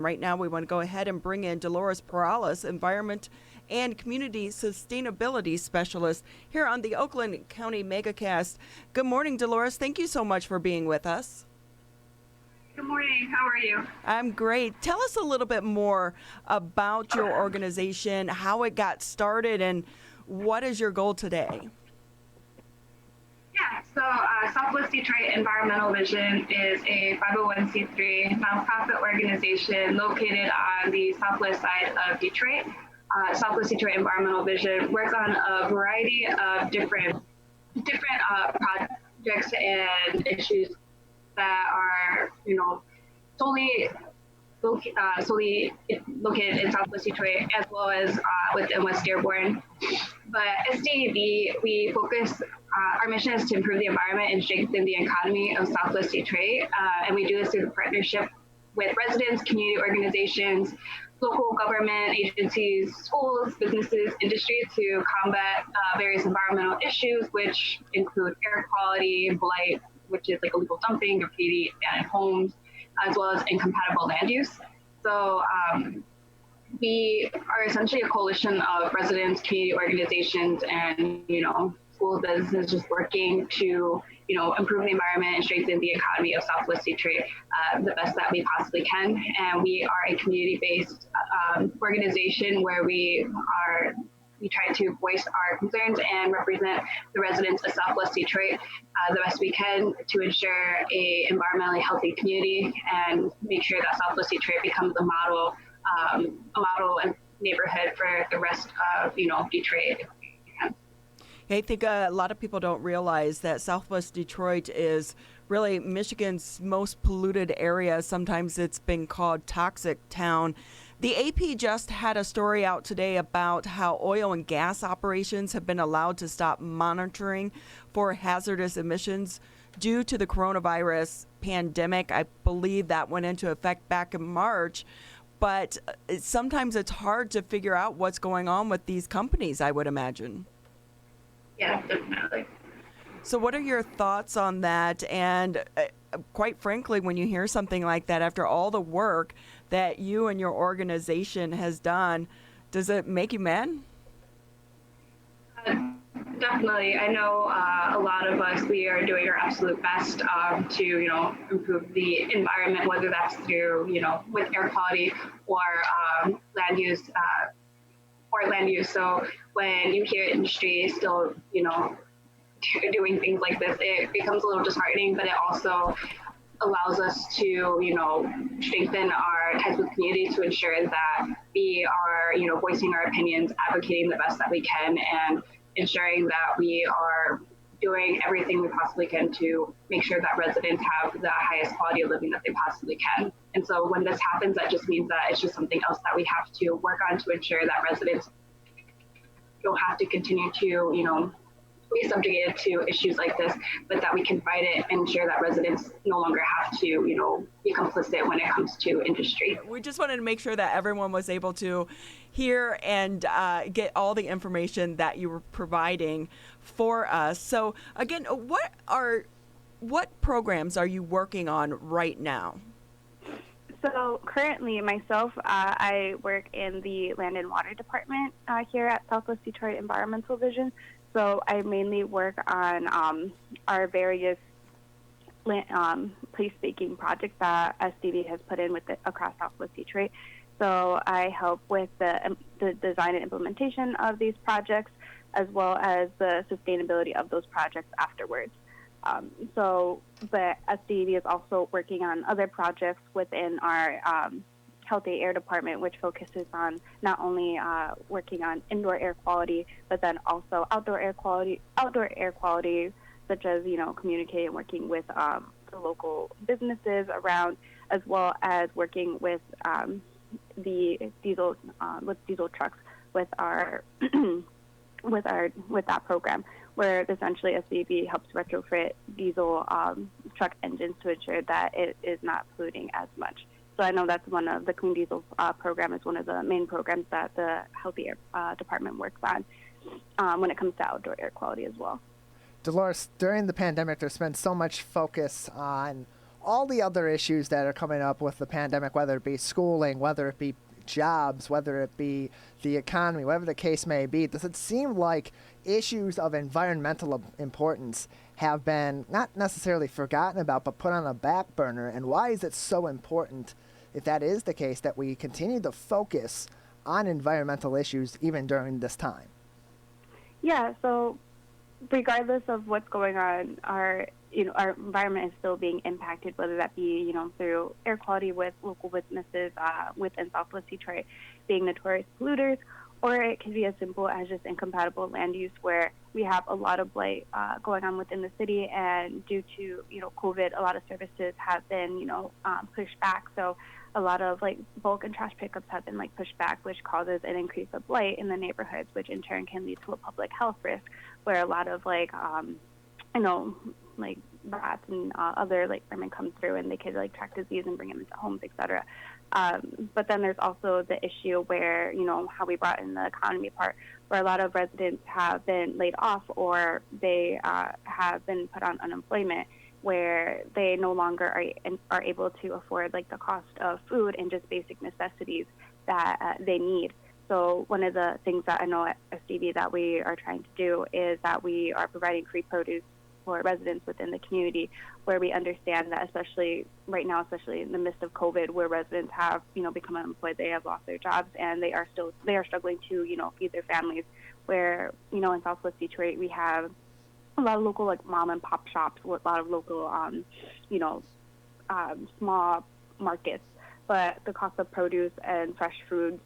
Right now, we want to go ahead and bring in Dolores Perales, Environment and Community Sustainability Specialist here on the Oakland County MegaCast. Good morning, Dolores. Thank you so much for being with us. Good morning. How are you? I'm great. Tell us a little bit more about your organization, how it got started, and what is your goal today? Yeah, so Southwest Detroit Environmental Vision is a 501c3 nonprofit organization located on the southwest side of Detroit. Southwest Detroit Environmental Vision works on a variety of different projects and issues that are, solely located in Southwest Detroit, as well as within West Dearborn. But SDEV, we focus, our mission is to improve the environment and strengthen the economy of Southwest Detroit. And we do this through the partnership with residents, community organizations, local government agencies, schools, businesses, industry to combat various environmental issues, which include air quality, blight, which is like illegal dumping, graffiti, abandoned homes, as well as incompatible land use. So we are essentially a coalition of residents, community organizations, and school businesses working to improve the environment and strengthen the economy of Southwest Detroit the best that we possibly can. And we are a community-based organization where we try to voice our concerns and represent the residents of Southwest Detroit the best we can to ensure a environmentally healthy community and make sure that Southwest Detroit becomes a model neighborhood for the rest of Detroit. I think a lot of people don't realize that Southwest Detroit is really Michigan's most polluted area. Sometimes it's been called toxic town. The AP just had a story out today about how oil and gas operations have been allowed to stop monitoring for hazardous emissions due to the coronavirus pandemic. I believe that went into effect back in March. But sometimes it's hard to figure out what's going on with these companies, I would imagine. Yeah, definitely. So what are your thoughts on that? And quite frankly, when you hear something like that, after all the work that you and your organization has done, does it make you mad? Definitely. I know a lot of us, we are doing our absolute best to, improve the environment, whether that's through, with air quality or land use. So when you hear industry still, doing things like this, it becomes a little disheartening, but it also allows us to, strengthen our ties with community to ensure that we are, voicing our opinions, advocating the best that we can, and ensuring that we are doing everything we possibly can to make sure that residents have the highest quality of living that they possibly can. And so when this happens, that just means that it's just something else that we have to work on to ensure that residents don't have to continue to, be subjugated to issues like this, but that we can fight it and ensure that residents no longer have to, be complicit when it comes to industry. We just wanted to make sure that everyone was able to hear and get all the information that you were providing for us. So again, what programs are you working on right now? So currently, myself, I work in the Land and Water Department here at Southwest Detroit Environmental Vision. So I mainly work on our various place-making projects that SDV has put in across Southwest Detroit. So I help with the design and implementation of these projects, as well as the sustainability of those projects afterwards. But SDV is also working on other projects within our Healthy Air Department, which focuses on not only working on indoor air quality, but then also outdoor air quality, such as, communicating and working with the local businesses around, as well as working with the diesel trucks with our with that program, where essentially SDV helps retrofit diesel truck engines to ensure that it is not polluting as much. So I know that's one of the Clean Diesel program is one of the main programs that the Healthy Air Department works on when it comes to outdoor air quality as well. Dolores, during the pandemic, there's been so much focus on all the other issues that are coming up with the pandemic, whether it be schooling, whether it be jobs, whether it be the economy, whatever the case may be, does it seem like issues of environmental importance have been not necessarily forgotten about, but put on a back burner? And why is it so important, if that is the case, that we continue to focus on environmental issues even during this time? Yeah, so regardless of what's going on, our environment is still being impacted, whether that be, through air quality with local businesses within Southwest Detroit being notorious polluters, or it can be as simple as just incompatible land use where we have a lot of blight going on within the city, and due to, COVID, a lot of services have been, pushed back. So a lot of bulk and trash pickups have been pushed back, which causes an increase of blight in the neighborhoods, which in turn can lead to a public health risk where a lot of rats and other vermin come through and they could track disease and bring them into homes, etc. But then there's also the issue where, how we brought in the economy part, where a lot of residents have been laid off or they have been put on unemployment, where they no longer are able to afford the cost of food and just basic necessities that they need. So one of the things that I know at SDB that we are trying to do is that we are providing free produce for residents within the community, where we understand that especially right now, especially in the midst of COVID, where residents have, become unemployed, they have lost their jobs, and they are struggling to, feed their families, where, in Southwest Detroit, we have a lot of local mom and pop shops with a lot of local, small markets. But the cost of produce and fresh foods,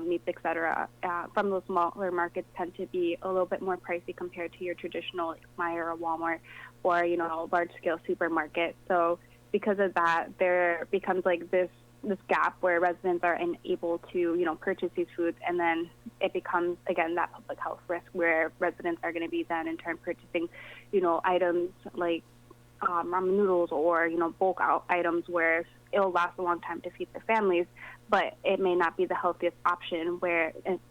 meats, etc., from those smaller markets tend to be a little bit more pricey compared to your traditional Meijer or Walmart or, large-scale supermarket. So because of that, there becomes this gap where residents are unable to, purchase these foods, and then it becomes, again, that public health risk where residents are going to be then in turn purchasing, items like ramen noodles or, bulk out items where it'll last a long time to feed their families, but it may not be the healthiest option,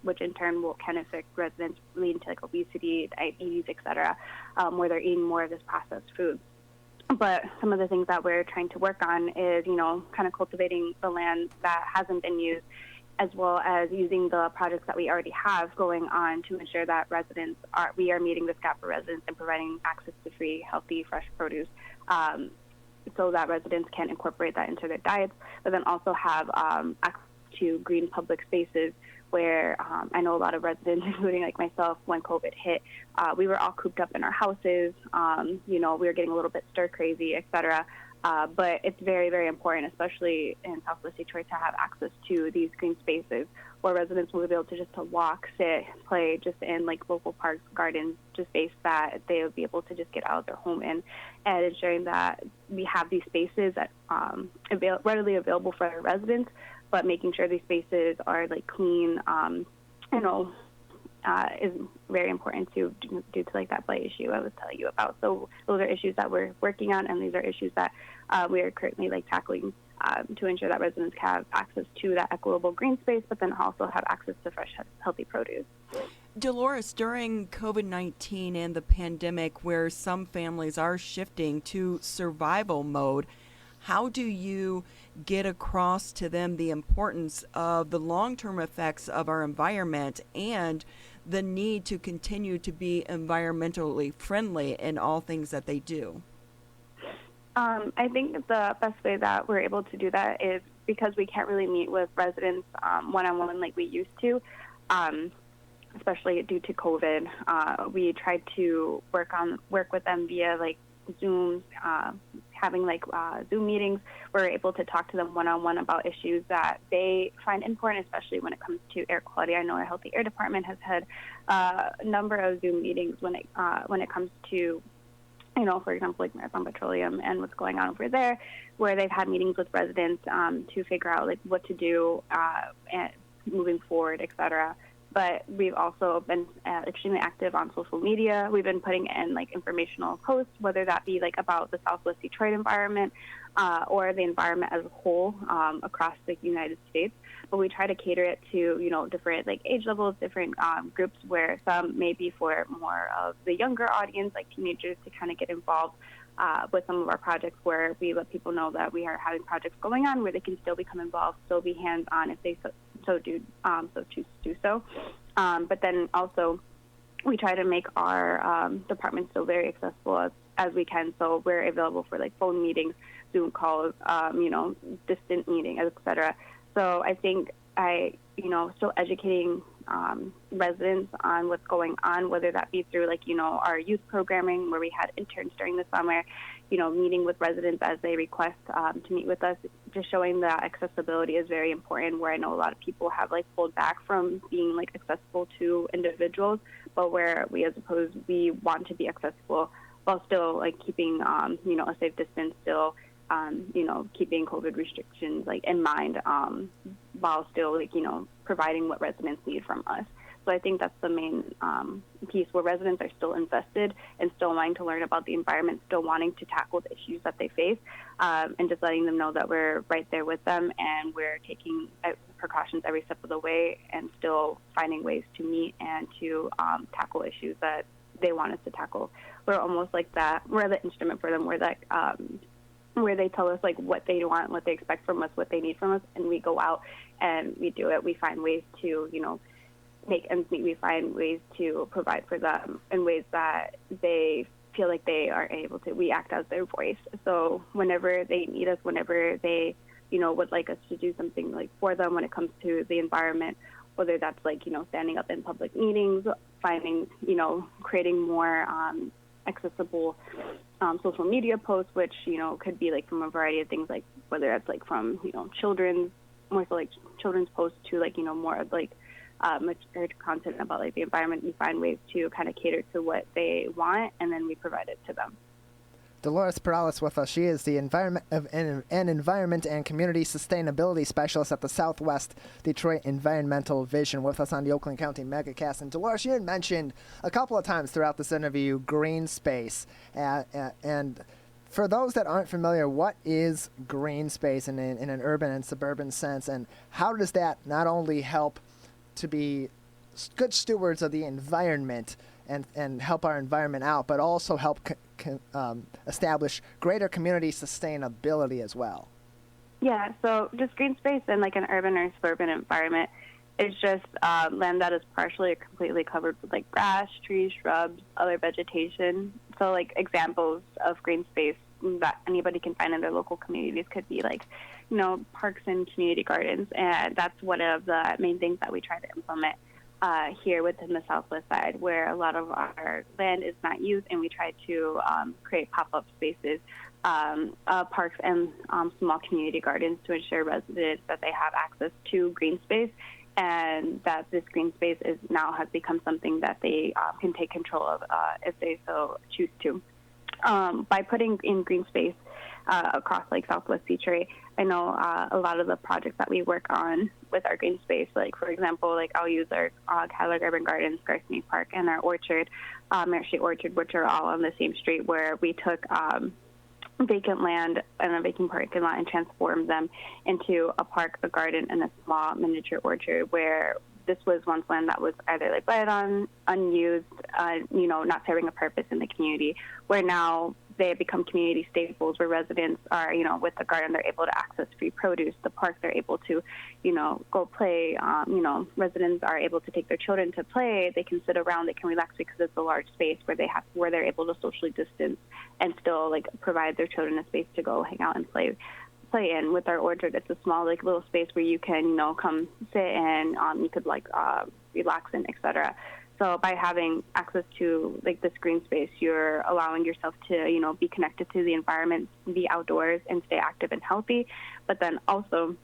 which in turn can affect residents, leading to obesity, diabetes, etc., where they're eating more of this processed food. But some of the things that we're trying to work on is, kind of cultivating the land that hasn't been used, as well as using the projects that we already have going on to ensure that we are meeting this gap for residents and providing access to free, healthy, fresh produce, so that residents can incorporate that into their diets, but then also have access to green public spaces where I know a lot of residents, including myself, when COVID hit, we were all cooped up in our houses. We were getting a little bit stir crazy, et cetera. But it's very, very important, especially in Southwest Detroit, to have access to these green spaces where residents will be able to just to walk, sit, play just in local parks, gardens, just space that they would be able to just get out of their home in, and ensuring that we have these spaces that readily available for our residents, but making sure these spaces are clean, is very important due to that blight issue I was telling you about. So those are issues that we're working on, and these are issues that we are currently tackling to ensure that residents have access to that equitable green space, but then also have access to fresh, healthy produce. Dolores, during COVID-19 and the pandemic, where some families are shifting to survival mode, how do you get across to them the importance of the long-term effects of our environment and the need to continue to be environmentally friendly in all things that they do? I think the best way that we're able to do that is because we can't really meet with residents one-on-one like we used to, especially due to COVID. We tried to work with them via Zoom, having Zoom meetings where we're able to talk to them one-on-one about issues that they find important, especially when it comes to air quality. I know our Healthy Air Department has had a number of Zoom meetings when it comes to, for example, Marathon Petroleum and what's going on over there, where they've had meetings with residents to figure out what to do and moving forward, et cetera. But we've also been extremely active on social media. We've been putting in informational posts, whether that be about the Southwest Detroit environment or the environment as a whole across the United States. But we try to cater it to different age levels, different groups, where some may be for more of the younger audience, like teenagers, to kind of get involved with some of our projects, where we let people know that we are having projects going on where they can still become involved, still be hands-on if they so choose to do so. But then also, we try to make our department still very accessible as we can. So we're available for like phone meetings, Zoom calls, distant meetings, etc. So I think still educating residents on what's going on, whether that be through our youth programming where we had interns during the summer, meeting with residents as they request to meet with us, just showing that accessibility is very important, where I know a lot of people have pulled back from being accessible to individuals, but where we want to be accessible while still keeping a safe distance, still keeping COVID restrictions in mind, while still providing what residents need from us. So I think that's the main piece, where residents are still invested and still wanting to learn about the environment, still wanting to tackle the issues that they face, and just letting them know that we're right there with them and we're taking precautions every step of the way and still finding ways to meet and to tackle issues that they want us to tackle. We're almost like that. We're the instrument for them. We're that where they tell us what they want, what they expect from us, what they need from us, and we go out and we do it. We find ways to make ends meet. We find ways to provide for them in ways that they feel like they are able to. We act as their voice. So whenever they need us, whenever they would like us to do something for them when it comes to the environment, whether that's standing up in public meetings, finding creating more accessible social media posts, which could be from a variety of things, whether that's from children's, more so children's posts to more of mature content about the environment. We find ways to kind of cater to what they want, and then we provide it to them. Dolores Perales with us. She is the Environment and Community Sustainability Specialist at the Southwest Detroit Environmental Vision, with us on the Oakland County MegaCast. And Dolores, you had mentioned a couple of times throughout this interview green space. And for those that aren't familiar, what is green space in an urban and suburban sense, and how does that not only help to be good stewards of the environment and help our environment out, but also help establish greater community sustainability as well? Yeah, so just green space in an urban or suburban environment is just land that is partially or completely covered with grass, trees, shrubs, other vegetation. So examples of green space that anybody can find in their local communities could be parks and community gardens, and that's one of the main things that we try to implement here within the Southwest side, where a lot of our land is not used, and we try to create pop-up spaces, parks, and small community gardens to ensure residents that they have access to green space, and that this green space now has become something that they can take control of if they so choose to. By putting in green space across Southwest Detroit, I know a lot of the projects that we work on with our green space, for example, I'll use our Cadillac Urban Gardens, Garcetti Park, and our orchard, Merritt Street Orchard, which are all on the same street, where we took vacant land and a vacant parking lot and transformed them into a park, a garden, and a small miniature orchard, where this was once land that was either lighted on, unused, not serving a purpose in the community, where now they have become community staples, where residents are, with the garden, they're able to access free produce. The park, they're able to, go play. Residents are able to take their children to play. They can sit around. They can relax because it's a large space where they're able to socially distance and still provide their children a space to go hang out and play in. With our orchard, it's a small little space where you can come sit and you could relax in, etc. So by having access to this green space, you're allowing yourself to be connected to the environment, be outdoors, and stay active and healthy. But then also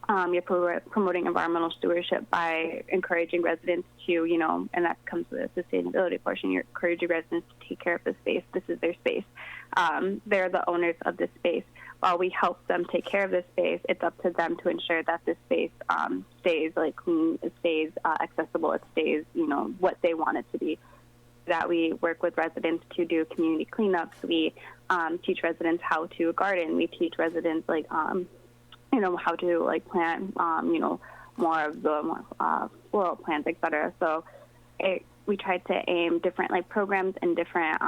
you're promoting environmental stewardship by encouraging residents to, and that comes with the sustainability portion, you're encouraging residents to take care of the space. This is their space. They're the owners of this space. While we help them take care of this space, it's up to them to ensure that this space stays clean, it stays accessible, it stays, what they want it to be. That we work with residents to do community cleanups. We teach residents how to garden. We teach residents how to plant more of the floral plants, etc. So we tried to aim different like programs and different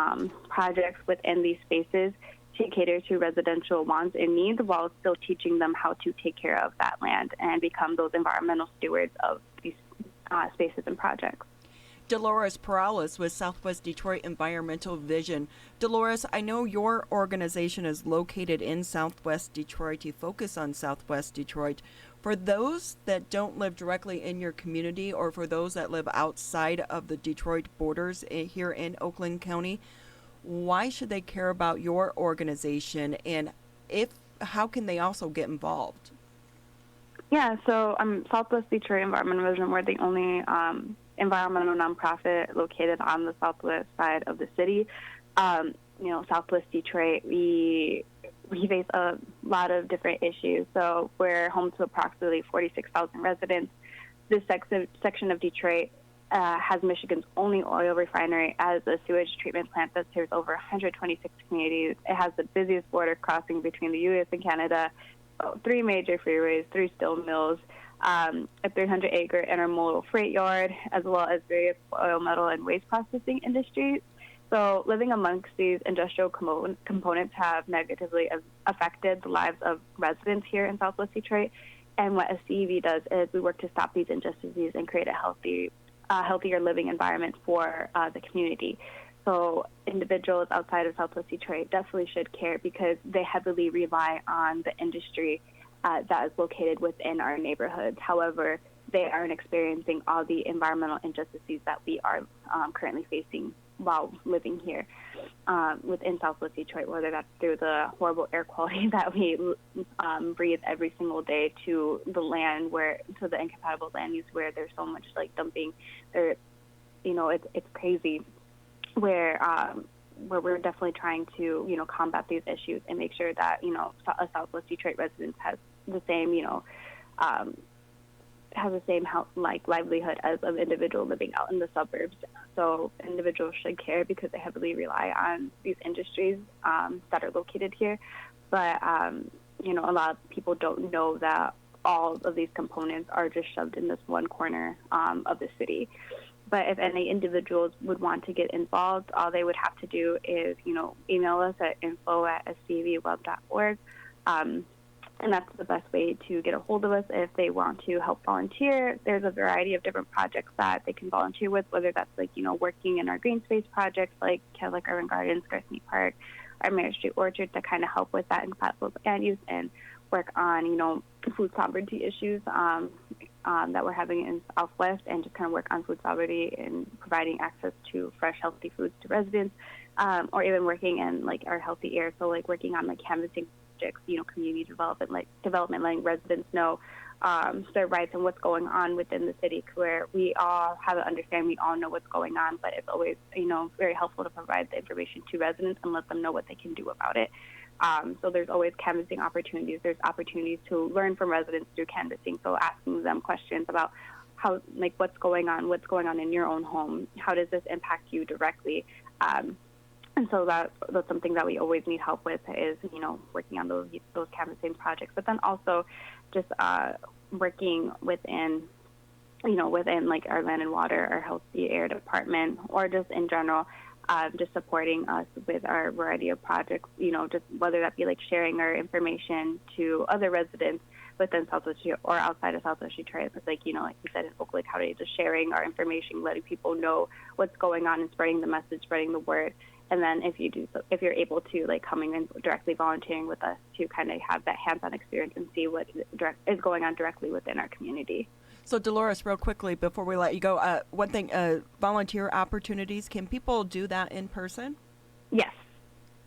projects within these spaces to cater to residential wants and needs while still teaching them how to take care of that land and become those environmental stewards of these spaces and projects. Dolores Perales with Southwest Detroit Environmental Vision. Dolores, I know your organization is located in Southwest Detroit. You focus on Southwest Detroit. For those that don't live directly in your community or for those that live outside of the Detroit borders here in Oakland County, why should they care about your organization, and how can they also get involved? Yeah, so Southwest Detroit Environmental Vision. We're the only environmental nonprofit located on the southwest side of the city. Southwest Detroit, we face a lot of different issues. So we're home to approximately 46,000 residents. This section of Detroit has Michigan's only oil refinery as a sewage treatment plant that serves over 126 communities. It has the busiest border crossing between the U.S. and Canada, 3 major freeways, 3 steel mills, a 300-acre intermodal freight yard, as well as various oil, metal, and waste processing industries. So living amongst these industrial components have negatively affected the lives of residents here in Southwest Detroit. And what SCEV does is we work to stop these injustices and create a healthier living environment for the community. So individuals outside of Southwest Detroit definitely should care because they heavily rely on the industry that is located within our neighborhoods. However, they aren't experiencing all the environmental injustices that we are currently facing while living here within Southwest Detroit, whether that's through the horrible air quality that we breathe every single day, to the incompatible land use where there's so much like dumping. It's crazy where we're definitely trying to combat these issues and make sure that a Southwest Detroit resident has the same livelihood as an individual living out in the suburbs. So individuals should care because they heavily rely on these industries that are located here. But a lot of people don't know that all of these components are just shoved in this one corner of the city. But if any individuals would want to get involved, all they would have to do is, email us at info@scvweb.org. And that's the best way to get a hold of us if they want to help volunteer. There's a variety of different projects that they can volunteer with, whether that's working in our green space projects like Cadillac Urban Gardens, Garthney Park, our Mary Street Orchard to kind of help with that incompatible land use and work on, food sovereignty issues that we're having in Southwest, and just kind of work on food sovereignty and providing access to fresh, healthy foods to residents, or even working in our healthy air. So working on canvassing projects, community development, letting residents know their rights and what's going on within the city, where we all have an understanding, we all know what's going on, but it's always, very helpful to provide the information to residents and let them know what they can do about it. So there's always canvassing opportunities. There's opportunities to learn from residents through canvassing. So asking them questions about how, what's going on in your own home. How does this impact you directly? And so that's something that we always need help with is, working on those canvassing projects. But then also just working within our land and water, our healthy air department, or just in general, just supporting us with our variety of projects, just whether that be sharing our information to other residents within Southwest Detroit or outside of Southwest Detroit. It's like you said in Oakland County, just sharing our information, letting people know what's going on and spreading the message, spreading the word. And then if you're able to coming in directly volunteering with us to kind of have that hands-on experience and see what is going on directly within our community. So Dolores, real quickly before we let you go, one thing, volunteer opportunities, can people do that in person? Yes.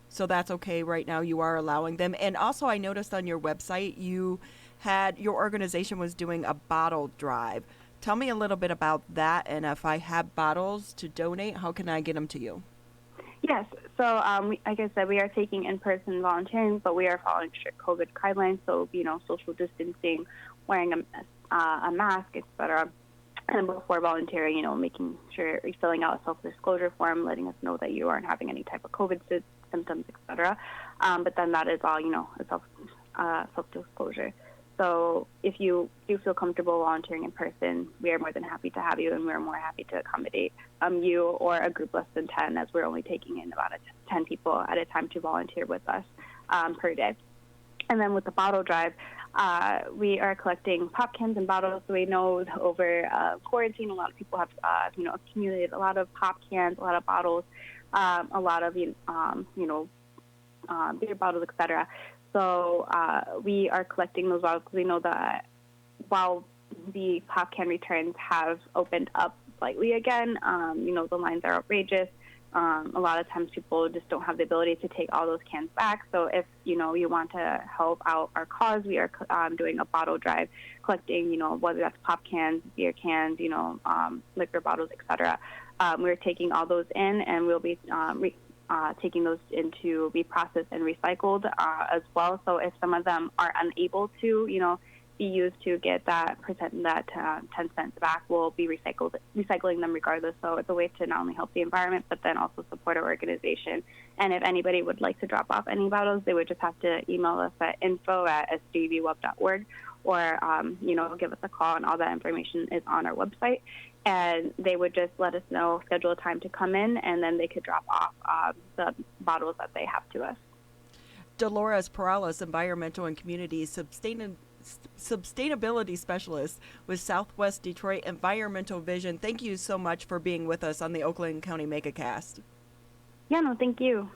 So that's okay right now, you are allowing them. And also I noticed on your website your organization was doing a bottle drive. Tell me a little bit about that, and if I have bottles to donate, how can I get them to you? Yes. So, like I said, we are taking in-person volunteering, but we are following strict COVID guidelines. So, social distancing, wearing a mask, etc. And before volunteering, making sure you're filling out a self-disclosure form, letting us know that you aren't having any type of COVID symptoms, etc. But then that is all, a self-disclosure. So if you do feel comfortable volunteering in person, we are more than happy to have you, and we're more happy to accommodate you or a group less than 10, as we're only taking in about 10 people at a time to volunteer with us per day. And then with the bottle drive, we are collecting pop cans and bottles. So we know over quarantine, a lot of people have accumulated a lot of pop cans, a lot of bottles, a lot of beer bottles, etc. So we are collecting those bottles because we know that while the pop can returns have opened up slightly again, the lines are outrageous. A lot of times people just don't have the ability to take all those cans back. So if, you want to help out our cause, we are doing a bottle drive, collecting, whether that's pop cans, beer cans, liquor bottles, etc. We're taking all those in, and we'll be taking those in to be processed and recycled as well. So if some of them are unable to, be used to get that 10 cents back, we'll be recycling them regardless. So it's a way to not only help the environment, but then also support our organization. And if anybody would like to drop off any bottles, they would just have to email us at info@sdvweb.org, or give us a call, and all that information is on our website. And they would just let us know, schedule a time to come in, and then they could drop off the bottles that they have to us. Dolores Perales, Environmental and Community Sustainability Specialist with Southwest Detroit Environmental Vision. Thank you so much for being with us on the Oakland County MegaCast. Yeah, no, thank you.